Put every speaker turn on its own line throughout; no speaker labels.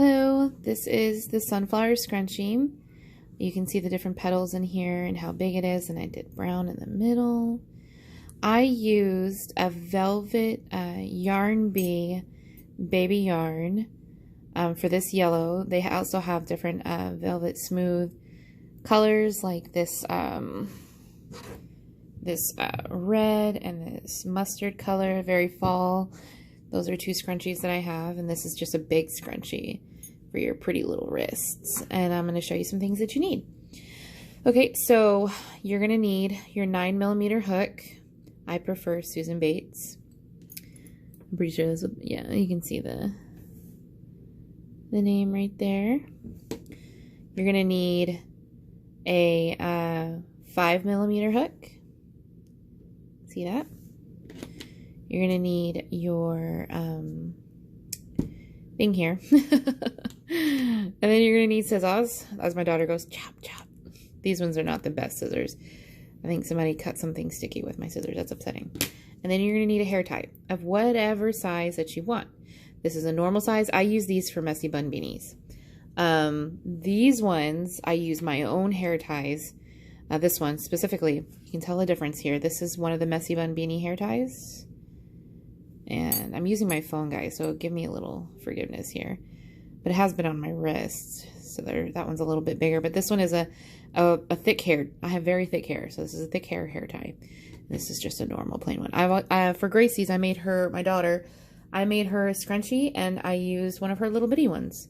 Hello, this is the sunflower scrunchie. You can see the different petals in here and how big it is, and I did brown in the middle. I used a velvet yarn bee baby yarn for this yellow. They also have different velvet smooth colors like this red and this mustard color, very fall. Those are two scrunchies that I have, and this is just a big scrunchie for your pretty little wrists. And I'm going to show you some things that you need. Okay, so you're going to need your 9mm hook. I prefer Susan Bates. I'm pretty sure this will, yeah, you can see the name right there. You're going to need a 5mm hook. See that? You're going to need your thing here. And then you're going to need scissors. As my daughter goes, chop, chop. These ones are not the best scissors. I think somebody cut something sticky with my scissors. That's upsetting. And then you're going to need a hair tie of whatever size that you want. This is a normal size. I use these for messy bun beanies. These ones, I use my own hair ties. This one specifically, you can tell the difference here. This is one of the messy bun beanie hair ties. And I'm using my phone, guys, so give me a little forgiveness here. But it has been on my wrist, so that one's a little bit bigger. But this one is a thick hair. I have very thick hair, so this is a thick hair tie. And this is just a normal plain one. For Gracie's, I made her, my daughter, I made her a scrunchie, and I used one of her little bitty ones.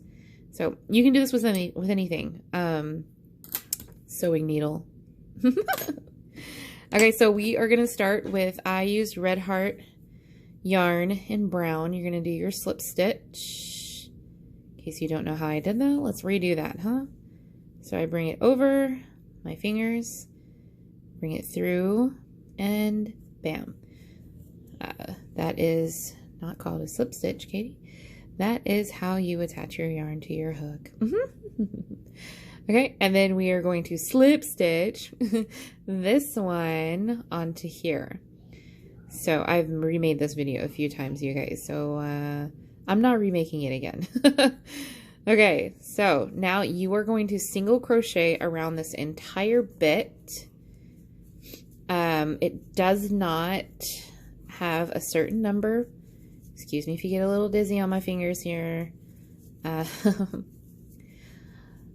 So you can do this with anything. Sewing needle. Okay, so we are going to start with, I used Red Heart yarn in brown. You're going to do your slip stitch. In case you don't know how I did that, let's redo that, huh? So I bring it over my fingers, bring it through, and bam. That is not called a slip stitch, Katie. That is how you attach your yarn to your hook. Okay, and then we are going to slip stitch this one onto here. So I've remade this video a few times, you guys, so I'm not remaking it again. Okay, so now you are going to single crochet around this entire bit. It does not have a certain number. Excuse me if you get a little dizzy on my fingers here.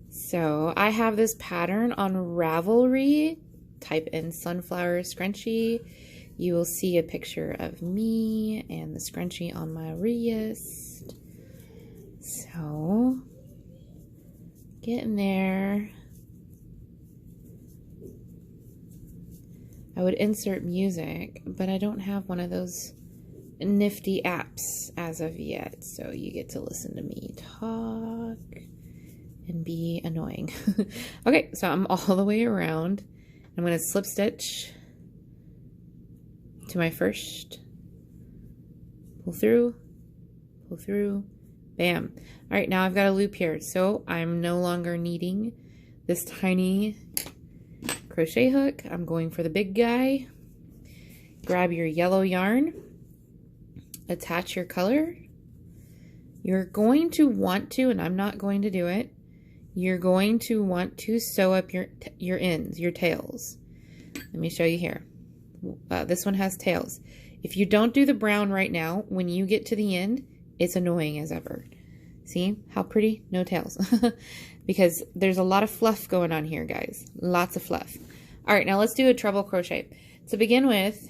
So I have this pattern on Ravelry. Type in sunflower scrunchie. You will see a picture of me and the scrunchie on my wrist. So, getting there. I would insert music, but I don't have one of those nifty apps as of yet. So you get to listen to me talk and be annoying. Okay, so I'm all the way around. I'm going to slip stitch to my first, pull through, bam. All right, now I've got a loop here, so I'm no longer needing this tiny crochet hook. I'm going for the big guy. Grab your yellow yarn, attach your color. You're going to want to, and I'm not going to do it, you're going to want to sew up your ends, your tails. Let me show you here. This one has tails. If you don't do the brown right now, when you get to the end, it's annoying as ever. See how pretty? No tails. Because there's a lot of fluff going on here, guys. Lots of fluff. All right, now let's do a treble crochet. To begin with,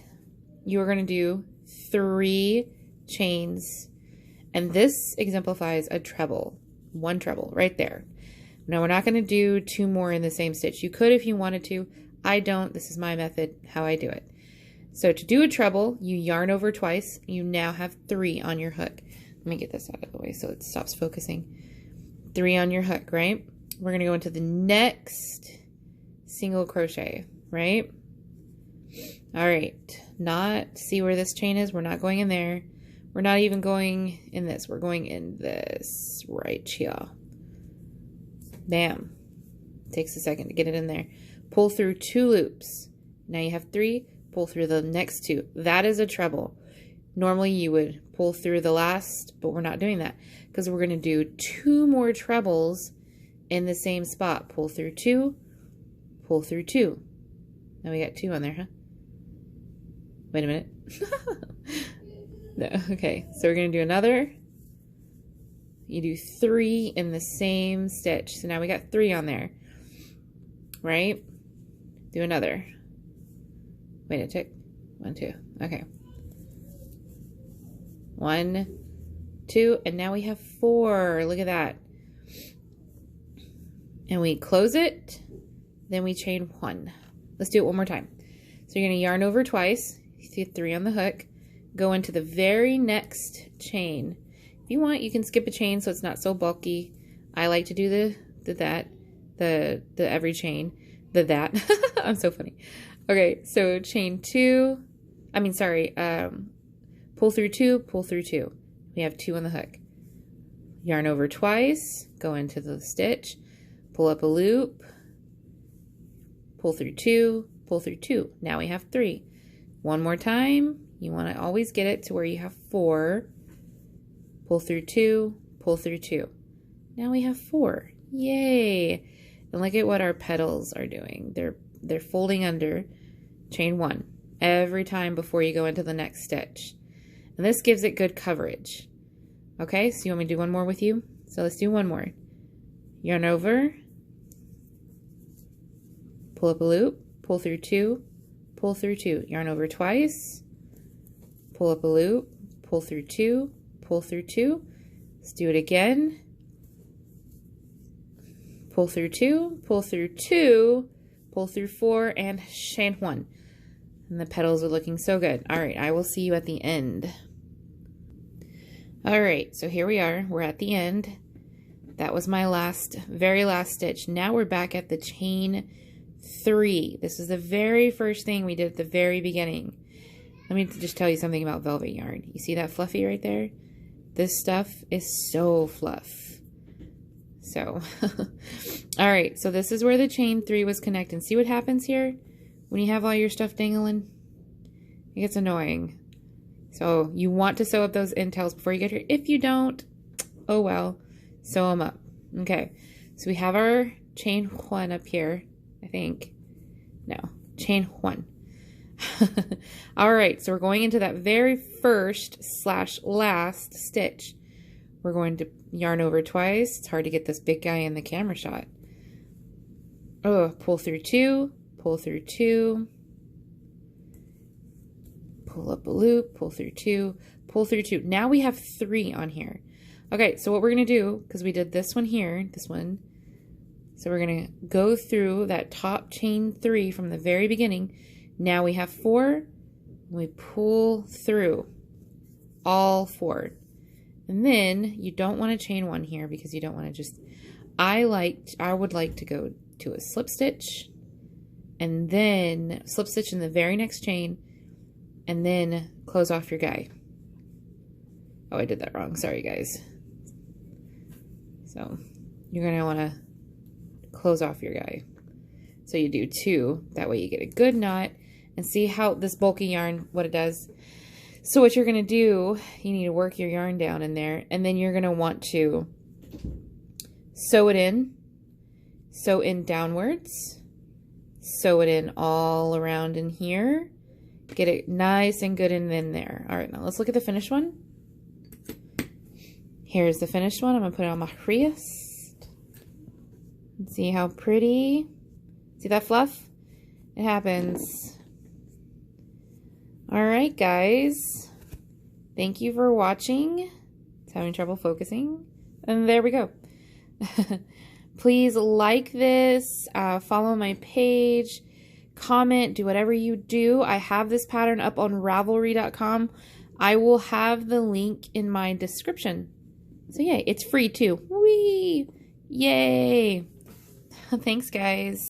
you're going to do 3 chains. And this exemplifies a treble. 1 treble right there. Now we're not going to do 2 more in the same stitch. You could if you wanted to. I don't. This is my method, how I do it. So to do a treble, you yarn over twice. You now have 3 on your hook. Let me get this out of the way so it stops focusing. 3 on your hook, right? We're going to go into the next single crochet, right? All right. See where this chain is? We're not going in there. We're not even going in this. We're going in this right here. Bam. Takes a second to get it in there. Pull through 2 loops. Now you have 3. Pull through the next 2. That is a treble. Normally you would pull through the last, but we're not doing that because we're going to do 2 more trebles in the same spot. Pull through 2, pull through 2. Now we got 2 on there, huh? Wait a minute. No, okay, so we're going to do another. You do 3 in the same stitch. So now we got 3 on there, right? Do another. Wait, it took 1, 2. Okay. 1, 2, and now we have 4. Look at that. And we close it, then we chain 1. Let's do it one more time. So you're going to yarn over twice. You see 3 on the hook. Go into the very next chain. If you want, you can skip a chain so it's not so bulky. I like to do the every chain, that. I'm so funny. Okay, so chain 2. I mean, sorry. Pull through 2, pull through 2. We have 2 on the hook. Yarn over twice. Go into the stitch. Pull up a loop. Pull through 2, pull through 2. Now we have 3. One more time. You want to always get it to where you have 4. Pull through 2, pull through 2. Now we have 4. Yay! And look at what our petals are doing. They're folding under. Chain 1 every time before you go into the next stitch. And this gives it good coverage. Okay, so you want me to do one more with you? So let's do one more. Yarn over. Pull up a loop, pull through 2, pull through 2. Yarn over twice, pull up a loop, pull through 2, pull through 2. Let's do it again. Pull through 2, pull through 2, pull through 4, and chain 1. And the petals are looking so good. All right, I will see you at the end. All right, so here we are. We're at the end. That was my very last stitch. Now we're back at the chain 3. This is the very first thing we did at the very beginning. Let me just tell you something about velvet yarn. You see that fluffy right there? This stuff is so fluff. So, all right, so this is where the chain 3 was connecting. See what happens here when you have all your stuff dangling? It gets annoying. So you want to sew up those end tails before you get here. If you don't, oh well, sew them up. Okay, so we have our chain 1 up here, I think. No, chain 1. All right, so we're going into that very first / last stitch. We're going to yarn over twice. It's hard to get this big guy in the camera shot. Oh, pull through 2, pull through 2, pull up a loop, pull through 2, pull through 2. Now we have 3 on here. Okay, so what we're going to do, because we did this one here, this one, so we're going to go through that top chain 3 from the very beginning. Now we have 4, and we pull through all 4. And then you don't want to chain 1 here because you don't want to just, I would like to go to a slip stitch and then slip stitch in the very next chain and then close off your guy. Oh, I did that wrong. Sorry, guys. So you're going to want to close off your guy. So you do 2. That way you get a good knot. And see how this bulky yarn, what it does. So what you're going to do, you need to work your yarn down in there. And then you're going to want to sew it in downwards. Sew it in all around in here. Get it nice and good and in there. All right, now let's look at the finished one. Here's the finished one. I'm going to put it on my wrist. See how pretty. See that fluff? It happens. All right, guys. Thank you for watching. It's having trouble focusing. And there we go. Please like this. Follow my page. Comment. Do whatever you do. I have this pattern up on Ravelry.com. I will have the link in my description. So yeah, it's free too. Whee! Yay! Thanks, guys.